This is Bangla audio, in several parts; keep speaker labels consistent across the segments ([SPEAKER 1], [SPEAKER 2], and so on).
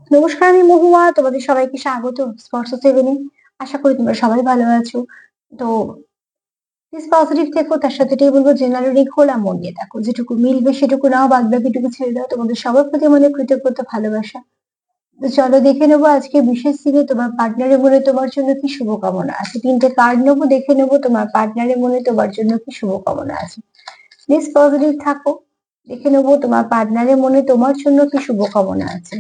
[SPEAKER 1] নমস্কার, আমি মহুয়া। তোমাদের সবাইকে স্বাগত স্পর্শ সেভেনে। আশা করি তোমরা সবাই ভালো আছো। তো প্লিজ পজিটিভ থেকো, তার সাথে এটাই বলবো জেনারেলি খোলা মন দিয়ে দেখো, যেটুকু মিলবে সেটুকু নাও, বাদ বাকিটুকু ছেড়ে দাও। তোমাদের সবার প্রতি আমাদের কৃতজ্ঞতা, ভালোবাসা। তো চলো দেখে নেবো আজকে বিশেষ দিনে তোমার পার্টনারের মনে তোমার জন্য কি শুভকামনা আছে। তিনটে কার্ড নেবো, দেখে নেবো তোমার পার্টনারের মনে তোমার জন্য কি শুভকামনা আছে। প্লিজ পজিটিভ থাকো, দেখে নেবো তোমার পার্টনারের মনে তোমার জন্য কি শুভকামনা আছে।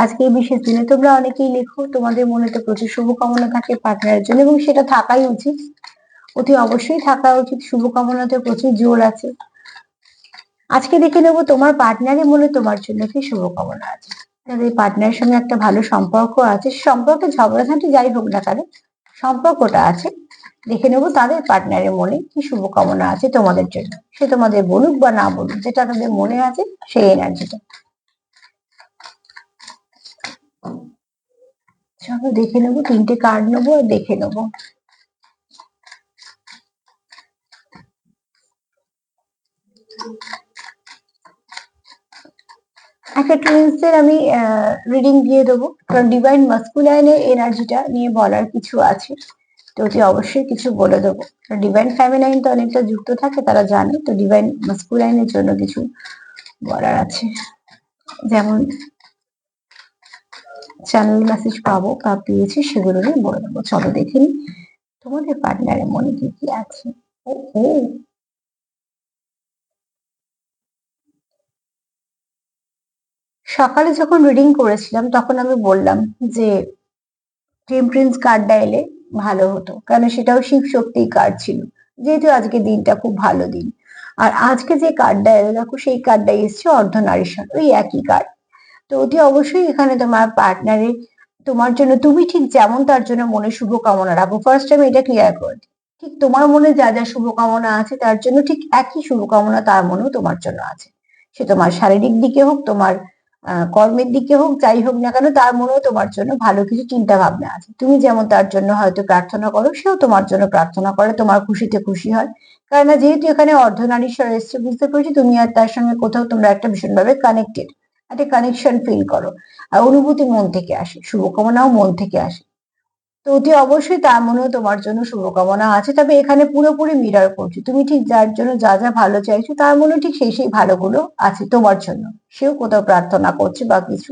[SPEAKER 1] আজকে এই বিশেষ দিনে তোমরা অনেকেই লেখো, তোমাদের মনে তো প্রচুর শুভকামনা থাকে পার্টনারের জন্য, এবং সেটা থাকাই উচিত, অতি অবশ্যই থাকা উচিত। শুভকামনাতে প্রচুর জোর আছে। আজকে দেখে নেবো তোমার পার্টনারের মনে তোমার জন্য কি শুভকামনা আছে। যাদের পার্টনারের সঙ্গে একটা ভালো সম্পর্ক আছে, সম্পর্কে ঝগড়াঝাঁটি যাই হোক না কেন, সম্পর্কটা আছে, দেখে নেবো তাদের পার্টনারের মনে কি শুভকামনা আছে তোমাদের জন্য। সে তোমাদের বলুক বা না বলুক, যেটা তাদের মনে আছে সেই এনার্জিটা। চলো দেখে নেবো, তিনটে কার্ড নেবো আর দেখে নেবো। একটা টুইন্সের আমি রিডিং দিয়ে দেবো, কারণ ডিভাইন মাস্কুলাইনের এনার্জিটা নিয়ে বলার কিছু আছে, তো অতি অবশ্যই কিছু বলে দেবো। ডিভাইন ফ্যামিনাইন তো অনেকটা যুক্ত থাকে, তারা জানে, তো ডিভাইন মাস্কুলাইনের জন্য কিছু বলার আছে, যেমন চ্যানেল মেসেজ পাবো বা পেয়েছি সেগুলো নিয়ে বলে দেবো। চলো দেখে নি তোমাদের পার্টনারের মনে কি কি আছে। ও ও সকালে যখন রিডিং করেছিলাম তখন আমি বললাম যে টেম্পারেন্স কার্ডটা এলে ভালো হতো, কারণ সেটাও শিব শক্তির কার্ড ছিল, যেহেতু আজকে দিনটা খুব ভালো দিন। আর আজকে যে কার্ডটা এলো দেখো, সেই কার্ডটাই এসছে অর্ধনারীশ্বর, ওই একই কার্ড। তো অতি অবশ্যই এখানে তোমার পার্টনারের তোমার জন্য, তুমি ঠিক যেমন তার জন্য মনে শুভকামনা রাখো, ফার্স্ট আমি এটা ক্লিয়ার করে দিই। ঠিক তোমার মনে যা যা শুভকামনা আছে তার জন্য ঠিক একই শুভকামনা তার মনেও তোমার জন্য আছে। সে তোমার শারীরিক দিকে হোক, তোমার কর্মের দিকে হোক, যাই হোক না কেন, তার মনেও তোমার জন্য ভালো কিছু চিন্তা ভাবনা আছে। তুমি যেমন তার জন্য হয়তো প্রার্থনা করো, সেও তোমার জন্য প্রার্থনা করে, তোমার খুশিতে খুশি হয়। কারণ যেহেতু এখানে অর্ধনারীশ্বর এসছে, বুঝতে পেরেছি তুমি আর তার সঙ্গে কোথাও তোমরা একটা ভীষণভাবে কানেক্টেড, একটা কানেকশন ফিল করো। আর অনুভূতি মন থেকে আসে, শুভকামনাও মন থেকে আসে। তো অতি অবশ্যই তার মনেও তোমার জন্য শুভকামনা আছে, তবে এখানে পুরোপুরি মিরর করছে, তুমি ঠিক যার জন্য যা যা ভালো চাইছো তার মনে ঠিক সেই সেই ভালোগুলো আছে তোমার জন্য। সেও কোথাও প্রার্থনা করছে বা কিছু,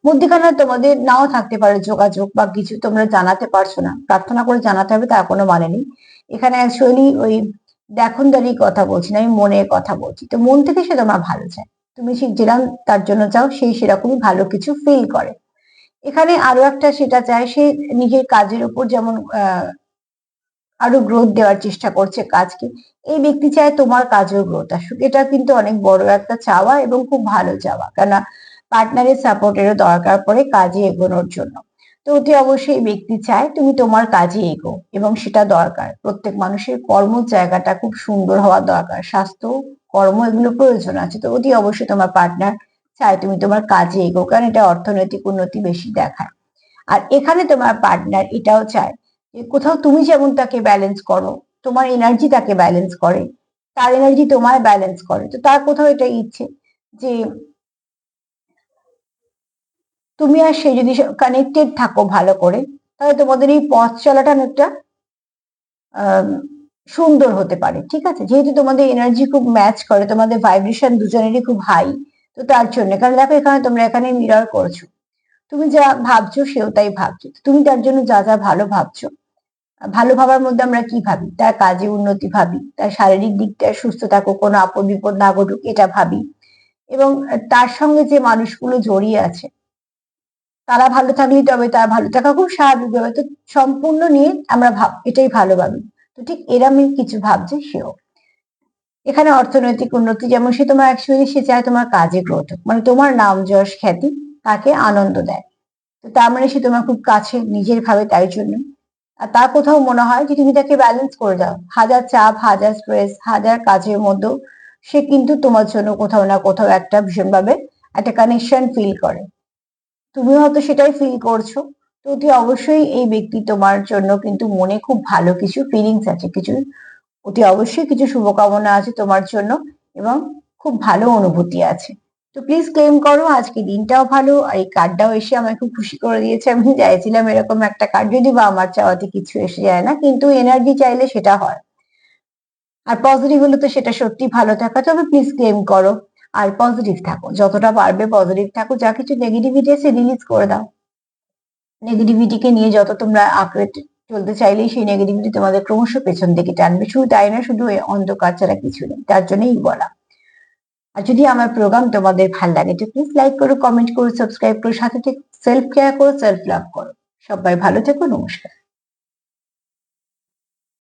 [SPEAKER 1] মধ্যখানে তোমাদের নাও থাকতে পারে যোগাযোগ বা কিছু, তোমরা জানাতে পারছো না, প্রার্থনা করে জানাতে হবে তার কোনো মানে নেই। এখানে অ্যাকচুয়ালি ওই দেখনদারির কথা বলছি না, আমি মনের কথা বলছি। তো মন থেকে সে তোমার ভালো চায়, তুমি ঠিক যেরকম তার জন্য চাও সেই সেরকমই ভালো কিছু ফিল করে। এখানে আরো একটা সেটা চায়, সে নিজের কাজের উপর যেমন আরো গ্রোথ দেওয়ার চেষ্টা করছে কাজকে। এই ব্যক্তি চায় তোমার কাজেও গ্রোথ আসুক, এটা কিন্তু অনেক বড় একটা চাওয়া এবং খুব ভালো চাওয়া, কেন পার্টনারের সাপোর্টেরও দরকার পড়ে কাজে এগোনোর জন্য। তো অতি অবশ্যই এই ব্যক্তি চায় তুমি তোমার কাজে এগো, এবং সেটা দরকার। প্রত্যেক মানুষের কর্ম জায়গাটা খুব সুন্দর হওয়া দরকার, স্বাস্থ্য, কর্ম এগুলো প্রয়োজন আছে। তো অতি অবশ্যই তোমার পার্টনার চায় তুমি তোমার কাজে এগো, কারণ এটা অর্থনৈতিক উন্নতি বেশি দেখায়। আর এখানে তোমার পার্টনার এটাও চায় যে কোথাও তুমি যেমন তাকে ব্যালেন্স করো, তোমার এনার্জি তাকে ব্যালেন্স করে, তার এনার্জি তোমায় ব্যালেন্স করে। তো তার কোথাও এটা ইচ্ছে যে তুমি আর সে যদি কানেক্টেড থাকো ভালো করে, তাহলে তোমাদের এই পথ চলাটা অনেকটা আহ সুন্দর হতে পারে। ঠিক আছে, যেহেতু তোমাদের এনার্জি খুব ম্যাচ করে, তোমাদের ভাইব্রেশন দুজনেরই খুব হাই। তো তার জন্য, কারণ দেখো এখানে তোমরা এখানে মিরর করছো, তুমি যা ভাবছো সেও তাই ভাবছো, তুমি তার জন্য যা যা ভালো ভাবছো। ভালো ভাবার মধ্যে আমরা কি ভাবি, তার কাজে উন্নতি ভাবি, তার শারীরিক দিকটা সুস্থ থাকুক, কোনো আপদ বিপদ না ঘটুক এটা ভাবি, এবং তার সঙ্গে যে মানুষগুলো জড়িয়ে আছে তারা ভালো থাকলেই তবে তার ভালো থাকা খুব স্বাভাবিক ব্যাপার। তো সম্পূর্ণ নিয়ে আমরা এটাই ভালো ভাবি। তো ঠিক এরমই কিছু ভাবছে সেও। এখানে অর্থনৈতিক উন্নতি যেমন, সে তোমার অ্যাকচুয়ালি সে চায় তোমার কাজে গ্রোথ হোক, মানে তোমার নাম যশ খ্যাতি তাকে আনন্দ দেয়। তো তার মানে সে তোমার খুব কাছে নিজের ভাবে, তাই জন্য। আর তার কোথাও মনে হয় যে তুমি তাকে ব্যালেন্স করে দাও, হাজার চাপ, হাজার স্ট্রেস, হাজার কাজের মধ্যেও সে কিন্তু তোমার জন্য কোথাও না কোথাও একটা ভীষণভাবে একটা কানেকশন ফিল করে। তুমি হয়তো সেটাই ফিল করছো। তো অতি অবশ্যই এই ব্যক্তি তোমার জন্য কিন্তু মনে খুব ভালো কিছু ফিলিংস আছে, কিছু অতি অবশ্যই কিছু শুভকামনা আছে তোমার জন্য, এবং খুব ভালো অনুভূতি আছে। তো প্লিজ ক্লেম করো। আজকে দিনটাও ভালো, আর এই কার্ডটাও এসে আমায় খুব খুশি করে দিয়েছে। আমি চাইছিলাম এরকম একটা কার্ড, যদি বা আমার চাওয়াতে কিছু এসে যায় না, কিন্তু এনার্জি চাইলে সেটা হয়। আর পজিটিভ হলে তো সেটা সত্যি ভালো থাকা। তবে প্লিজ ক্লেম করো আর পজিটিভ থাকো, যতটা পারবে পজিটিভ থাকো। যা কিছু নেগেটিভিটি আছে রিলিজ করে দাও। নেগেটিভিটিকে নিয়ে যত তোমরা আঁকড়ে চলতে চাইলেই সেই নেগেটিভিটি তোমাদের ক্রমশ পেছন দিকে টানবে। শুধু তাই না, শুধু অন্ধকার ছাড়া কিছু নেই, তার জন্যই বলা। আর যদি আমার প্রোগ্রাম তোমাদের ভাল লাগে তো প্লিজ লাইক করো, কমেন্ট করো, সাবস্ক্রাইব করো, সাথে থেকে সেলফ কেয়ার করো, সেলফ লাভ করো। সবাই ভালো থেকো, নমস্কার।